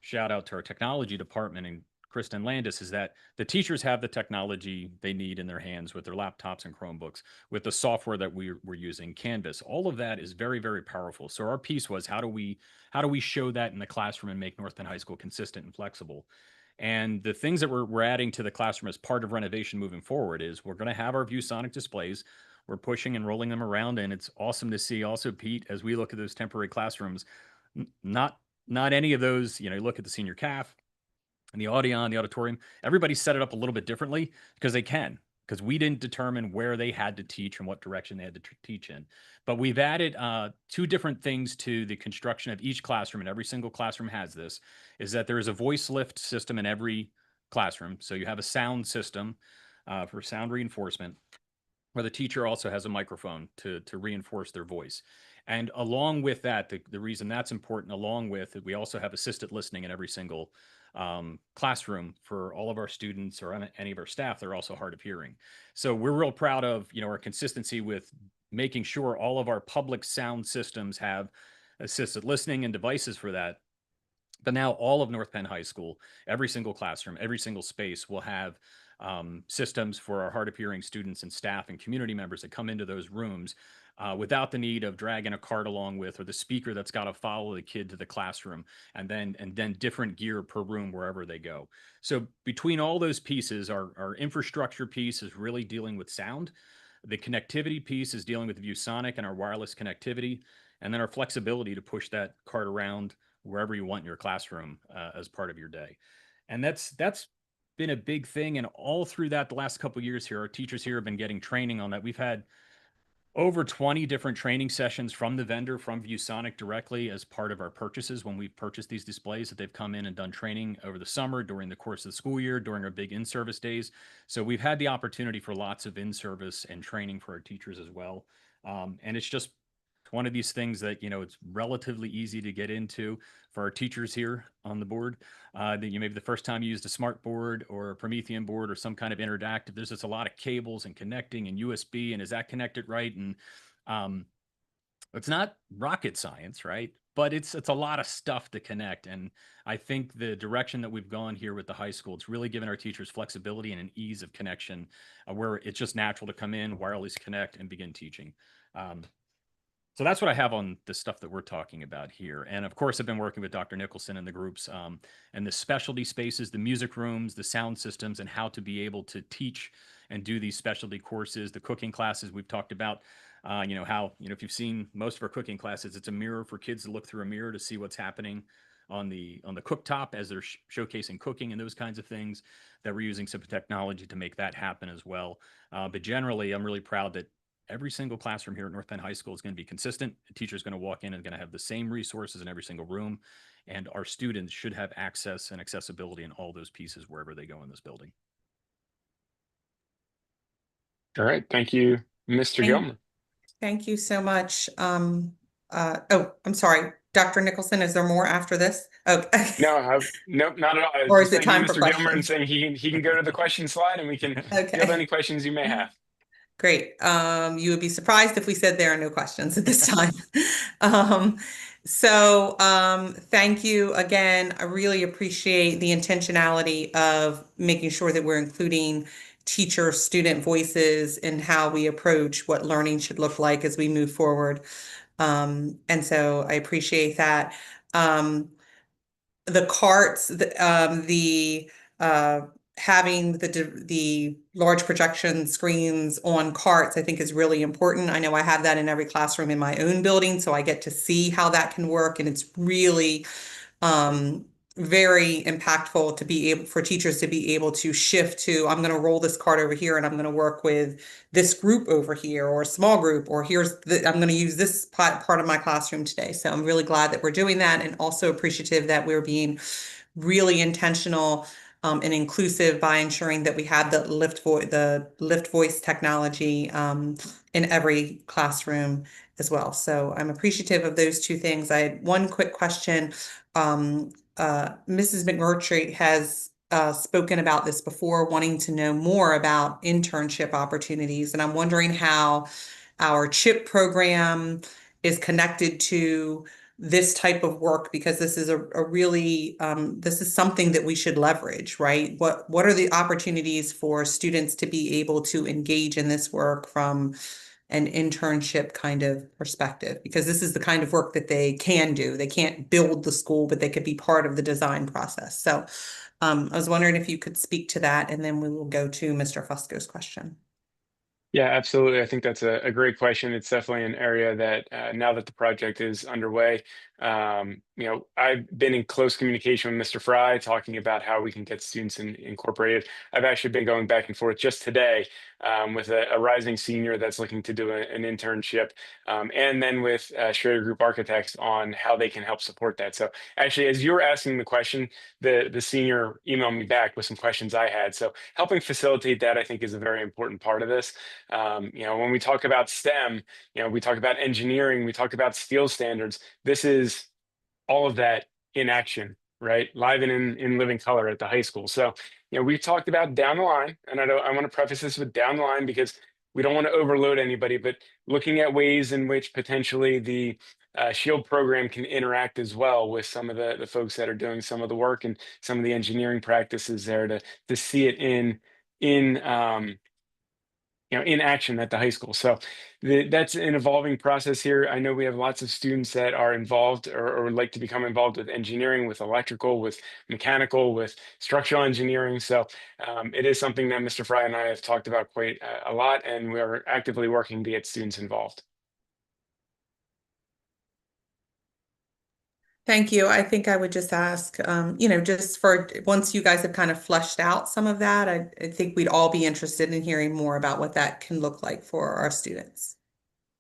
Speaker 1: shout out to our technology department and Kristen Landis, is that the teachers have the technology they need in their hands with their laptops and Chromebooks, with the software that we're using, Canvas. All of that is very, very powerful. So our piece was, how do we show that in the classroom and make North Penn High School consistent and flexible? And the things that we're adding to the classroom as part of renovation moving forward is we're going to have our ViewSonic displays. We're pushing and rolling them around, and it's awesome to see also, Pete, as we look at those temporary classrooms, not any of those, you know, you look at the senior CAF and the Audion, the auditorium, everybody set it up a little bit differently because they can, because we didn't determine where they had to teach and what direction they had to teach in. But we've added two different things to the construction of each classroom, and every single classroom has this, is that there is a voice lift system in every classroom. So you have a sound system for sound reinforcement, where the teacher also has a microphone to reinforce their voice. And along with that, the reason that's important, along with it, we also have assisted listening in every single classroom for all of our students or any of our staff that are also hard of hearing. So we're real proud of, you know, our consistency with making sure all of our public sound systems have assisted listening and devices for that. But now all of North Penn High School, every single classroom, every single space will have systems for our hard of hearing students and staff and community members that come into those rooms without the need of dragging a cart along with, or the speaker that's got to follow the kid to the classroom, and then different gear per room wherever they go. So between all those pieces, our infrastructure piece is really dealing with sound. The connectivity piece is dealing with ViewSonic and our wireless connectivity, and then our flexibility to push that cart around wherever you want in your classroom as part of your day. And that's been a big thing. And all through that, the last couple of years here, our teachers here have been getting training on that. We've had over 20 different training sessions from the vendor, from ViewSonic directly, as part of our purchases when we've purchased these displays, that they've come in and done training over the summer, during the course of the school year, during our big in-service days. So we've had the opportunity for lots of in-service and training for our teachers as well. And it's just one of these things that, you know, it's relatively easy to get into for our teachers here on the board. That you maybe the first time you used a smart board or a Promethean board or some kind of interactive, there's just a lot of cables and connecting and USB, and is that connected right? And it's not rocket science, right? But it's a lot of stuff to connect. And I think the direction that we've gone here with the high school, it's really given our teachers flexibility and an ease of connection where it's just natural to come in, wireless connect, and begin teaching. So that's what I have on the stuff that we're talking about here. And of course, I've been working with Dr. Nicholson and the groups and the specialty spaces, the music rooms, the sound systems, and how to be able to teach and do these specialty courses, the cooking classes we've talked about. You know, how, you know, if you've seen most of our cooking classes, it's a mirror for kids to look through a mirror to see what's happening on the cooktop as they're showcasing cooking and those kinds of things, that we're using some technology to make that happen as well. But generally, I'm really proud that every single classroom here at North Penn High School is going to be consistent. The teacher's going to walk in and going to have the same resources in every single room. And our students should have access and accessibility in all those pieces wherever they go in this building.
Speaker 8: All right. Thank you, Mr. Gilmer.
Speaker 2: Thank you so much. Oh, I'm sorry. Dr. Nicholson, is there more after this? Oh,
Speaker 8: No, nope, not at all. I was
Speaker 2: or
Speaker 8: just
Speaker 2: is it
Speaker 8: thanking
Speaker 2: time for
Speaker 8: Mr. Gilmer and
Speaker 2: questions?
Speaker 8: saying he can go to the question slide and we can
Speaker 2: Okay.
Speaker 8: field any questions you may have.
Speaker 2: Great. You would be surprised if we said there are no questions at this time. Thank you again. I really appreciate the intentionality of making sure that we're including teacher student voices in how we approach what learning should look like as we move forward. And so I appreciate that. The carts, having the large projection screens on carts, I think is really important. I know I have that in every classroom in my own building, so I get to see how that can work, and it's really very impactful to be able for teachers to be able to shift to, I'm going to roll this card over here and I'm going to work with this group over here, or a small group, or I'm going to use this part of my classroom today. So I'm really glad that we're doing that, and also appreciative that we're being really intentional and inclusive by ensuring that we have the lift voice technology in every classroom as well. So I'm appreciative of those two things. I had one quick question. Mrs. McMurtry has spoken about this before, wanting to know more about internship opportunities. And I'm wondering how our CHIP program is connected to this type of work, because this is a really, this is something that we should leverage, right? What are the opportunities for students to be able to engage in this work from an internship kind of perspective? Because this is the kind of work that they can do. They can't build the school, but they could be part of the design process. So I was wondering if you could speak to that, and then we will go to Mr. Fusco's question.
Speaker 8: Yeah, absolutely. I think that's a great question. It's definitely an area that now that the project is underway, I've been in close communication with Mr. Fry, talking about how we can get students incorporated. I've actually been going back and forth just today with a rising senior that's looking to do an internship, and then with Schrader Group Architects on how they can help support that. So actually, as you were asking the question, the senior emailed me back with some questions I had. So helping facilitate that, I think, is a very important part of this. When we talk about STEM, we talk about engineering, we talk about steel standards. This is all of that in action, right? Live and in living color at the high school. So, we've talked about down the line, and I want to preface this with down the line because we don't want to overload anybody, but looking at ways in which potentially the SHIELD program can interact as well with some of the folks that are doing some of the work and some of the engineering practices there to see it in action at the high school. So that's an evolving process here. I know we have lots of students that are involved or would like to become involved with engineering, with electrical, with mechanical, with structural engineering. So it is something that Mr. Fry and I have talked about quite a lot, and we are actively working to get students involved.
Speaker 2: Thank you. I think I would just ask, just for once you guys have kind of fleshed out some of that, I think we'd all be interested in hearing more about what that can look like for our students.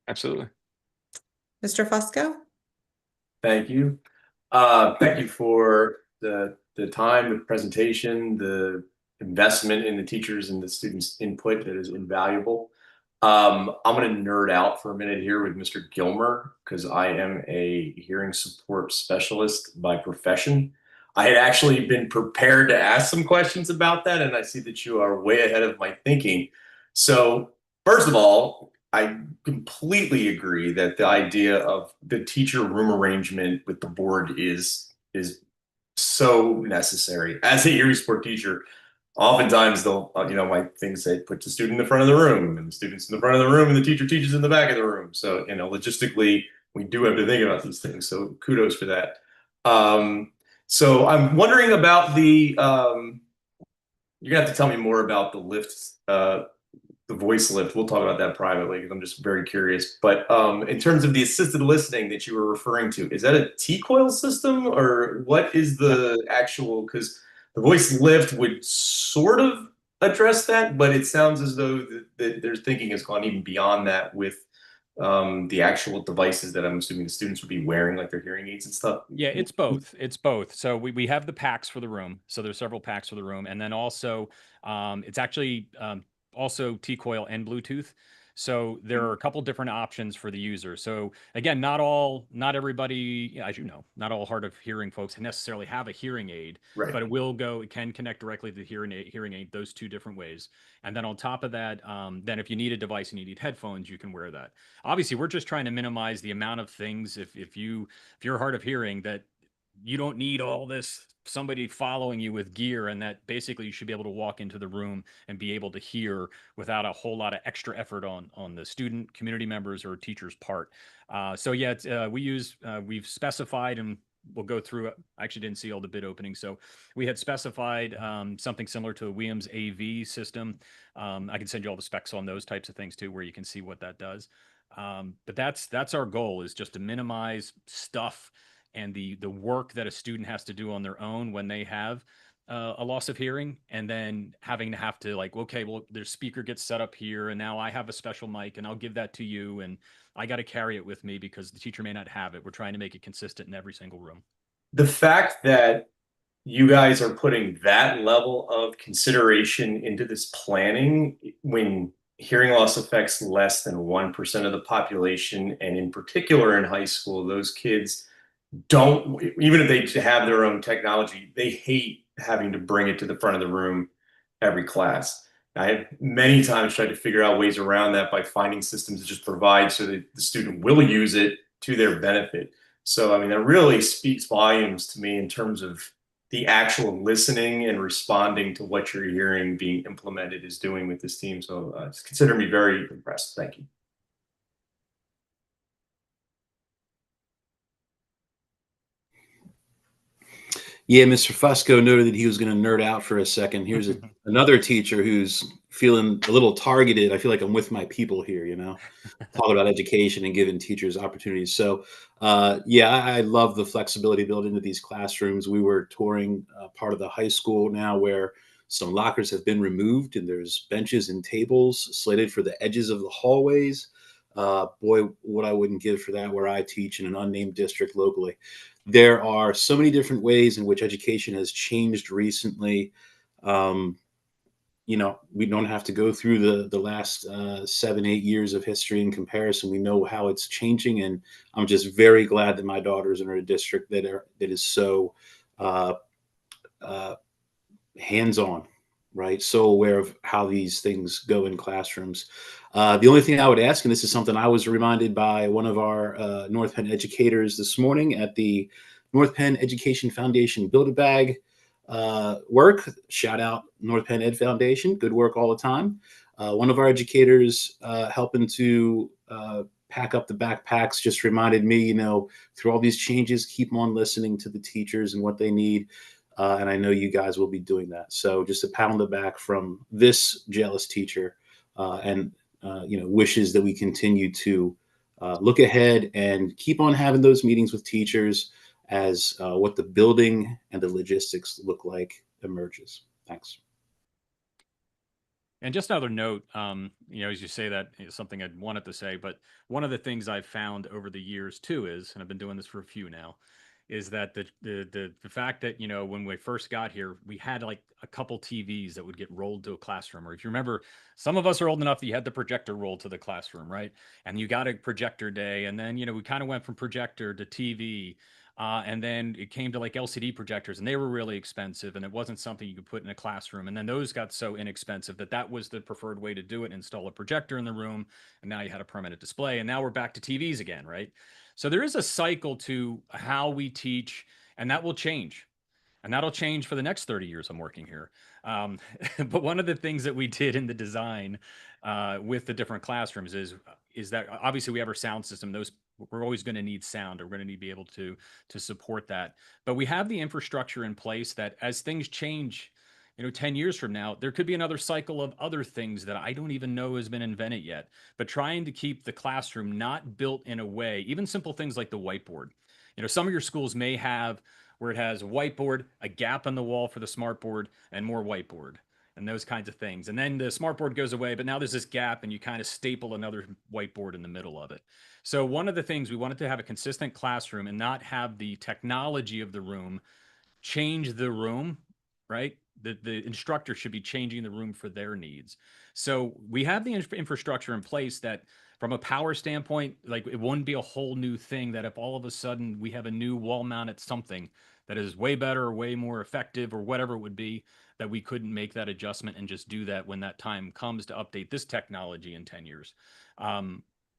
Speaker 8: Absolutely.
Speaker 2: Mr. Fusco?
Speaker 6: Thank you. Thank you for the time, the presentation, the investment in the teachers and the students' input that is invaluable. I'm going to nerd out for a minute here with Mr. Gilmer, because I am a hearing support specialist by profession. I had actually been prepared to ask some questions about that, and I see that you are way ahead of my thinking. So, first of all, I completely agree that the idea of the teacher room arrangement with the board is so necessary. As a hearing support teacher, oftentimes they'll, my things say, put the student in the front of the room, and the student's in the front of the room, and the teacher teaches in the back of the room. So, logistically, we do have to think about these things. So kudos for that. So I'm wondering about you're gonna have to tell me more about the lifts, the voice lift. We'll talk about that privately because I'm just very curious. But in terms of the assisted listening that you were referring to, is that a T-coil system, or what is the actual, because the voice lift would sort of address that, but it sounds as though their thinking has gone even beyond that with the actual devices that I'm assuming the students would be wearing, like their hearing aids and stuff.
Speaker 1: Yeah, it's both. It's both. So we have the packs for the room. So there's several packs for the room. And then also it's actually also T-coil and Bluetooth. So there are a couple different options for the user. So again, not everybody, as you know, not all hard of hearing folks necessarily have a hearing aid,
Speaker 6: Right.
Speaker 1: but it can connect directly to the hearing aid, those two different ways. And then on top of that, then if you need a device and you need headphones, you can wear that. Obviously, we're just trying to minimize the amount of things if you're hard of hearing, that you don't need all this somebody following you with gear, and that basically you should be able to walk into the room and be able to hear without a whole lot of extra effort on the student, community members, or teacher's part. So yeah, we've specified and we'll go through it. I actually didn't see all the bid openings. So we had specified something similar to a Williams AV system. I can send you all the specs on those types of things too, where you can see what that does. But that's our goal, is just to minimize stuff and the work that a student has to do on their own when they have a loss of hearing, and then having to have to like, okay, well, their speaker gets set up here, and now I have a special mic, and I'll give that to you, and I got to carry it with me because the teacher may not have it. We're trying to make it consistent in every single room.
Speaker 6: The fact that you guys are putting that level of consideration into this planning when hearing loss affects less than 1% of the population, and in particular in high school, those kids don't, even if they have their own technology, they hate having to bring it to the front of the room every class. I have many times tried to figure out ways around that by finding systems that just provide so that the student will use it to their benefit. So, I mean, that really speaks volumes to me in terms of the actual listening and responding to what you're hearing being implemented is doing with this team. So consider me very impressed. Thank you.
Speaker 7: Yeah, Mr. Fusco noted that he was going to nerd out for a second. Here's another teacher who's feeling a little targeted. I feel like I'm with my people here, you know, talking about education and giving teachers opportunities. So, yeah, I love the flexibility built into these classrooms. We were touring part of the high school now where some lockers have been removed and there's benches and tables slated for the edges of the hallways. Boy, what I wouldn't give for that where I teach in an unnamed district locally. There are so many different ways in which education has changed recently. You know, we don't have to go through the last 7-8 years of history in comparison. We know how it's changing, and I'm just very glad that my daughter's in a district that is so hands-on, right? So aware of how these things go in classrooms. The only thing I would ask, and this is something I was reminded by one of our North Penn educators this morning at the North Penn Education Foundation Build-A-Bag work. Shout out North Penn Ed Foundation. Good work all the time. One of our educators helping to pack up the backpacks just reminded me, you know, through all these changes, keep on listening to the teachers and what they need. And I know you guys will be doing that. So just a pat on the back from this jealous teacher, and you know, wishes that we continue to look ahead and keep on having those meetings with teachers as what the building and the logistics look like emerges. Thanks.
Speaker 1: And just another note, you know, as you say that, is something I'd wanted to say, but one of the things I've found over the years too is, and I've been doing this for a few now, is that the fact that, you know, when we first got here, we had like a couple TVs that would get rolled to a classroom. Or if you remember, some of us are old enough that you had the projector rolled to the classroom, right? And you got a projector day, and then, you know, we kind of went from projector to TV. And then it came to like LCD projectors, and they were really expensive, and it wasn't something you could put in a classroom. And then those got so inexpensive that was the preferred way to do it: install a projector in the room, and now you had a permanent display. And now we're back to TVs again, right? So there is a cycle to how we teach, and that will change. And that'll change for the next 30 years I'm working here. But one of the things that we did in the design with the different classrooms is that obviously we have our sound system. Those, we're always going to need sound, or we're going to need to be able to support that. But we have the infrastructure in place that as things change, you know, 10 years from now, there could be another cycle of other things that I don't even know has been invented yet. But trying to keep the classroom not built in a way, even simple things like the whiteboard. You know, some of your schools may have where it has a whiteboard, a gap in the wall for the smartboard, and more whiteboard, and those kinds of things. And then the smartboard goes away, but now there's this gap, and you kind of staple another whiteboard in the middle of it. So one of the things we wanted to have a consistent classroom and not have the technology of the room change the room, right? The instructor should be changing the room for their needs. So we have the infrastructure in place that, from a power standpoint, like, it wouldn't be a whole new thing that if all of a sudden we have a new wall mounted something that is way better or way more effective or whatever it would be, that we couldn't make that adjustment and just do that when that time comes to update this technology in 10 years.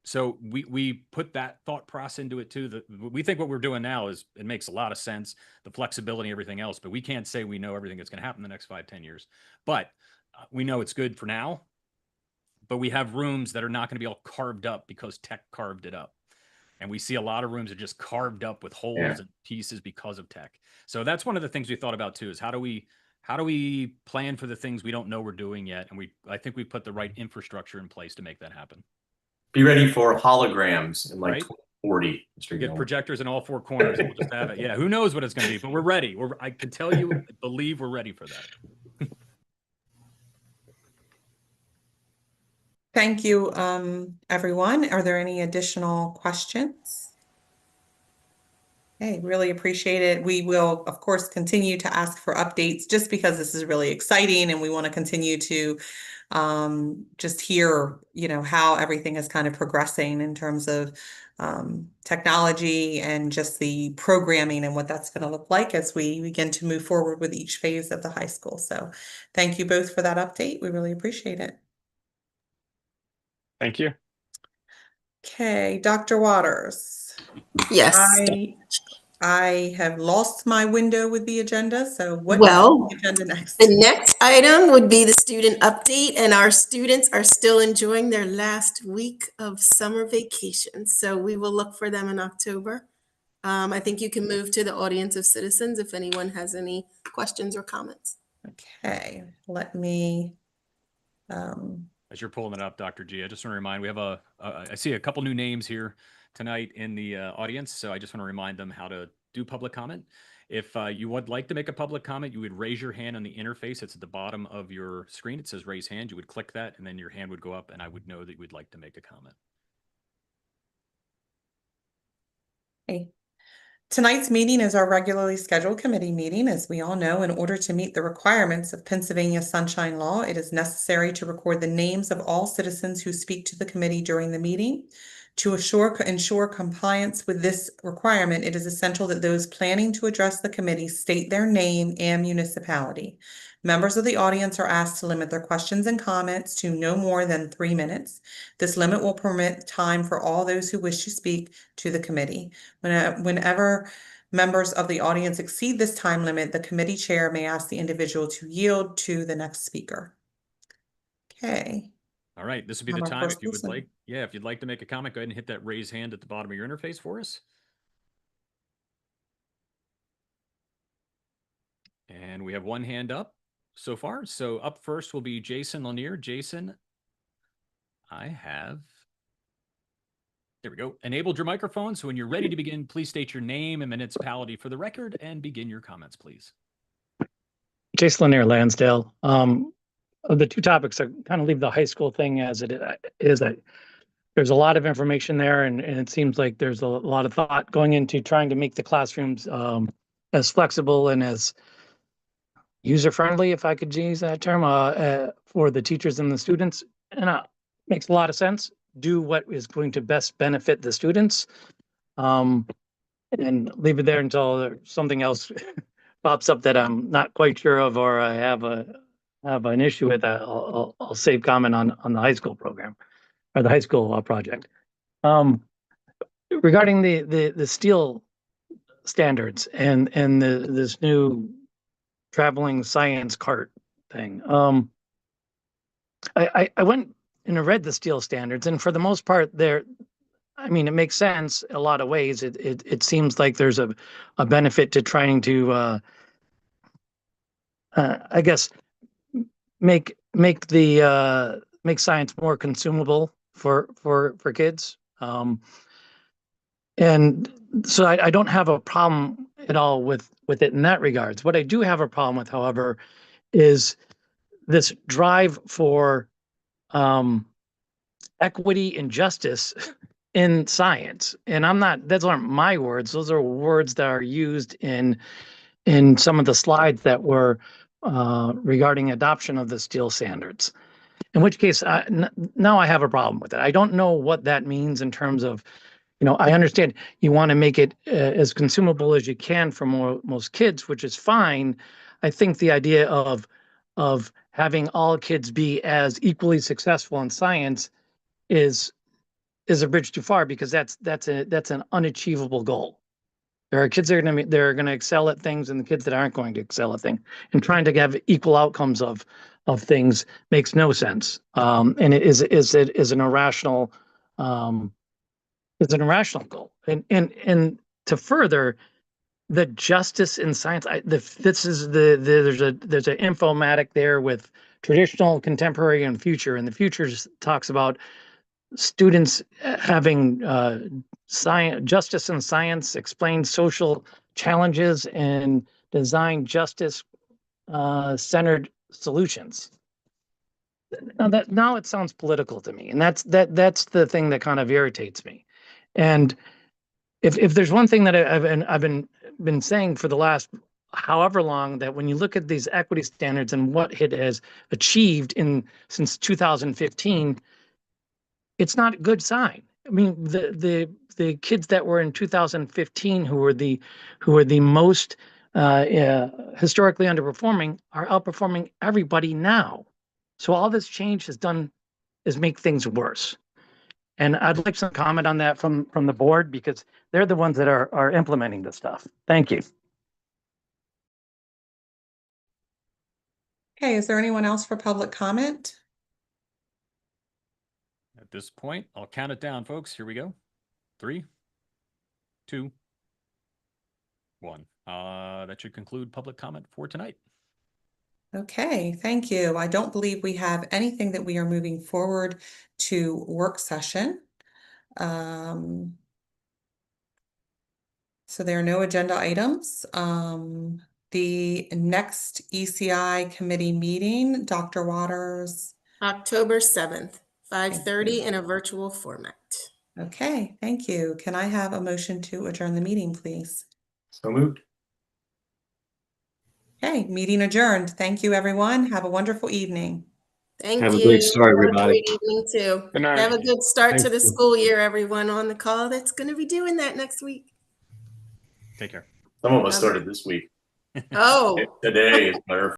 Speaker 1: So we put that thought process into it too. We think what we're doing now it makes a lot of sense, the flexibility and everything else, but we can't say we know everything that's going to happen in the next 5-10 years. But we know it's good for now. But we have rooms that are not going to be all carved up because tech carved it up. And we see a lot of rooms are just carved up with holes
Speaker 6: Yeah.
Speaker 1: and pieces because of tech. So that's one of the things we thought about too, is how do we plan for the things we don't know we're doing yet? And I think we put the right infrastructure in place to make that happen.
Speaker 6: Be ready for holograms in like
Speaker 1: Right?
Speaker 6: 2040. Mr.
Speaker 1: Get
Speaker 6: Gilmore.
Speaker 1: projectors in all four corners and we'll just have it. Yeah, who knows what it's going to be, but we're ready. I can tell you, I believe we're ready for that.
Speaker 2: Thank you, everyone. Are there any additional questions? Okay, really appreciate it. We will, of course, continue to ask for updates just because this is really exciting and we want to continue to just hear, how everything is kind of progressing in terms of technology and just the programming and what that's going to look like as we begin to move forward with each phase of the high school. So thank you both for that update. We really appreciate it.
Speaker 8: Thank you.
Speaker 2: Okay, Dr. Waters.
Speaker 4: Yes.
Speaker 2: I have lost my window with the agenda, so what is
Speaker 4: Well,
Speaker 2: the agenda next?
Speaker 4: the next item would be the student update, and our students are still enjoying their last week of summer vacation. So we will look for them in October. I think you can move to the audience of citizens if anyone has any questions or comments.
Speaker 2: Okay, let me,
Speaker 1: As you're pulling it up, Dr. G, I just want to remind, we have I see a couple new names here tonight in the audience, so I just want to remind them how to do public comment. If you would like to make a public comment, you would raise your hand on the interface. It's at the bottom of your screen. It says raise hand. You would click that, and then your hand would go up, and I would know that you would like to make a comment.
Speaker 2: hey. Tonight's meeting is our regularly scheduled committee meeting. As we all know, in order to meet the requirements of Pennsylvania Sunshine Law, it is necessary to record the names of all citizens who speak to the committee during the meeting. To ensure compliance with this requirement, it is essential that those planning to address the committee state their name and municipality. Members of the audience are asked to limit their questions and comments to no more than 3 minutes. This limit will permit time for all those who wish to speak to the committee. Whenever members of the audience exceed this time limit, the committee chair may ask the individual to yield to the next speaker. Okay.
Speaker 1: All right, this would be the time if you would like. Yeah, if you'd like to make a comment, go ahead and hit that raise hand at the bottom of your interface for us. And we have one hand up so far. So up first will be Jason Lanier. Jason, there we go. Enabled your microphone. So when you're ready to begin, please state your name and municipality for the record and begin your comments, please.
Speaker 9: Jason Lanier, Lansdale. Of the two topics, I kind of leave the high school thing as it is. There's a lot of information there, and it seems like there's a lot of thought going into trying to make the classrooms as flexible and as user-friendly, if I could use that term, for the teachers and the students. And makes a lot of sense. Do what is going to best benefit the students, and leave it there until something else pops up that I'm not quite sure of, or I have an issue with. I'll save comment on the high school program or the high school project. Regarding the steel standards and this new traveling science cart thing. I went and I read the steel standards, and for the most part, it makes sense a lot of ways. It seems like there's a benefit to trying to I guess make science more consumable for kids. And so I don't have a problem at all with it in that regards. What I do have a problem with, however, is this drive for equity and justice in science. And those aren't my words. Those are words that are used in some of the slides that were regarding adoption of the steel standards. In which case, now I have a problem with it. I don't know what that means in terms of, I understand you want to make it as consumable as you can for most kids, which is fine. I think the idea of having all kids be as equally successful in science is a bridge too far, because that's an unachievable goal. There are kids that are going to excel at things, and the kids that aren't going to excel at things. And trying to have equal outcomes of things makes no sense. And it is an irrational is an irrational goal. And to further the justice in science, there's an infomatic there with traditional, contemporary, and future. And the future talks about students having science, justice in science, explain social challenges, and design justice centered solutions. Now it sounds political to me, and that's the thing that kind of irritates me. And if there's one thing that I've been saying for the last however long, that when you look at these equity standards and what it has achieved since 2015, it's not a good sign. I mean, the kids that were in 2015 who were the most historically underperforming are outperforming everybody now. So all this change has done is make things worse. And I'd like some comment on that from the board, because they're the ones that are implementing this stuff. Thank you.
Speaker 2: Okay, is there anyone else for public comment?
Speaker 1: At this point, I'll count it down, folks. Here we go. 3, 2, 1. That should conclude public comment for tonight.
Speaker 2: Okay, thank you. I don't believe we have anything that we are moving forward to work session. So there are no agenda items. The next ECI committee meeting, Dr. Waters.
Speaker 4: October 7th, 5:30 in a virtual format.
Speaker 2: Okay, thank you. Can I have a motion to adjourn the meeting, please?
Speaker 6: So moved.
Speaker 2: Okay, meeting adjourned. Thank you, everyone. Have a wonderful evening.
Speaker 4: Thank
Speaker 7: Have a
Speaker 4: you.
Speaker 7: great start,
Speaker 4: Have a
Speaker 7: everybody.
Speaker 4: great evening too.
Speaker 8: Good night.
Speaker 4: Have a good start to
Speaker 7: Thank
Speaker 4: the
Speaker 7: you.
Speaker 4: school year, everyone on the call that's going to be doing that next week.
Speaker 1: Take care.
Speaker 6: Some of us
Speaker 4: Bye-bye.
Speaker 6: started this week.
Speaker 4: Oh.
Speaker 6: Today is our